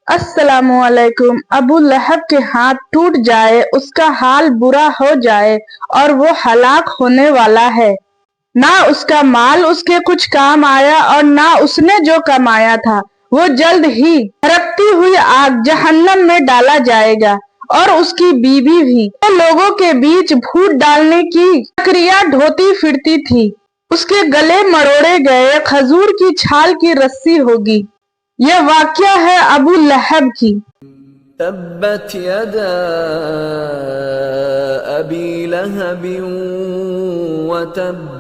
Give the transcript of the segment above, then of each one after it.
अस्सलामु अलैकुम। अबू लहब के हाथ टूट जाए, उसका हाल बुरा हो जाए और वो हलाक होने वाला है। ना उसका माल उसके कुछ काम आया और ना उसने जो कमाया था। वो जल्द ही भड़कती हुई आग जहन्नम में डाला जाएगा और उसकी बीवी भी। वो लोगों के बीच भूत डालने की प्रक्रिया ढोती फिरती थी। उसके गले मरोड़े गए खजूर की छाल की रस्सी होगी। यह वाक़या है अबू लहब की। तब्बत यदा अबी लहब व तब।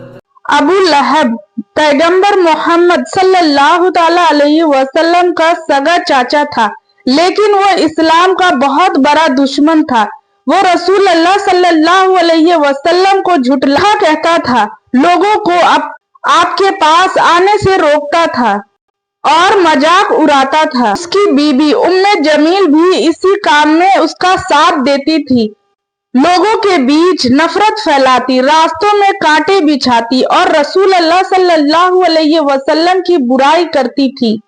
अबू लहब पैगंबर मोहम्मद सल्लल्लाहु ताला अलैहि वसल्लम का सगा चाचा था, लेकिन वो इस्लाम का बहुत बड़ा दुश्मन था। वो रसूल अल्लाह सल्लल्लाहु अलैहि वसल्लम को झुठला कहता था, लोगों को आपके पास आने से रोकता था और मजाक उड़ाता था। उसकी बीबी उम्मे जमील भी इसी काम में उसका साथ देती थी। लोगों के बीच नफरत फैलाती, रास्तों में कांटे बिछाती और रसूल अल्लाह सल्लल्लाहु अलैहि वसल्लम की बुराई करती थी।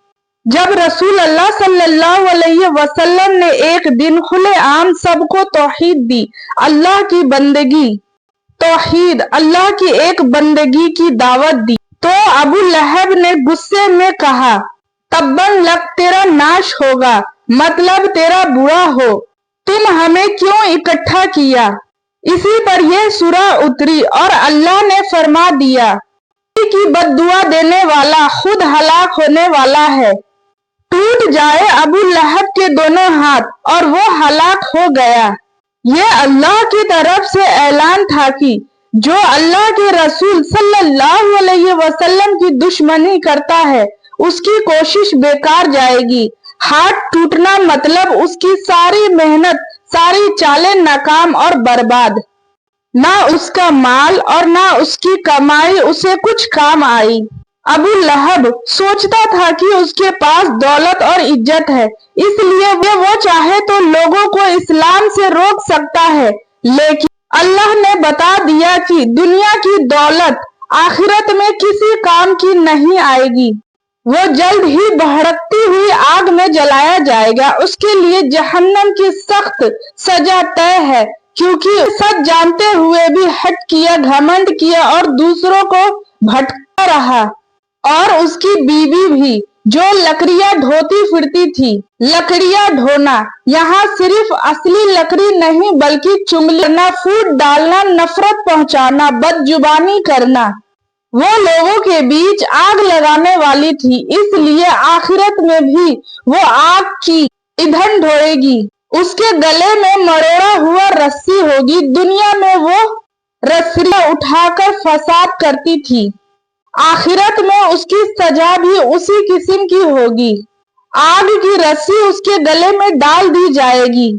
जब रसूल अल्लाह सल्लल्लाहु अलैहि वसल्लम ने एक दिन खुलेआम सबको तौहीद दी, अल्लाह की बंदगी, तौहीद अल्लाह की एक बंदगी की दावत दी, तो अबू लहब ने गुस्से में कहा, तब्बन लक, तेरा नाश होगा, मतलब तेरा बुरा हो। तुम हमें क्यों इकट्ठा किया? इसी पर यह सूरह उतरी और अल्लाह ने फरमा दिया कि बद्दुआ देने वाला खुद हलाक होने वाला है। टूट जाए अबू लहब के दोनों हाथ और वो हलाक हो गया। यह अल्लाह की तरफ से ऐलान था कि जो अल्लाह के रसूल सल्लल्लाहु अलैहि वसल्लम की दुश्मनी करता है, उसकी कोशिश बेकार जाएगी। हाथ टूटना मतलब उसकी सारी मेहनत, सारी चालें नाकाम और बर्बाद। ना उसका माल और ना उसकी कमाई उसे कुछ काम आई। अबू लहब सोचता था कि उसके पास दौलत और इज्जत है, इसलिए वो चाहे तो लोगों को इस्लाम से रोक सकता है, लेकिन अल्लाह ने बता दिया कि दुनिया की दौलत आखिरत में किसी काम की नहीं आएगी। वो जल्द ही भड़कती हुई आग में जलाया जाएगा। उसके लिए जहन्नम की सख्त सजा तय है, क्योंकि सच जानते हुए भी हट किया, घमंड किया और दूसरों को भटका रहा। और उसकी बीवी भी जो लकड़ियां ढोती फिरती थी। लकड़ियां ढोना यहाँ सिर्फ असली लकड़ी नहीं, बल्कि चुगली करना, फूट डालना, नफरत पहुंचाना, बदजुबानी करना। वो लोगों के बीच आग लगाने वाली थी, इसलिए आखिरत में भी वो आग की ईंधन ढोएगी। उसके गले में मरोड़ा हुआ रस्सी होगी। दुनिया में वो रस्सियां उठाकर फसाद करती थी, आखिरत में उसकी सजा भी उसी किस्म की होगी। आग की रस्सी उसके गले में डाल दी जाएगी।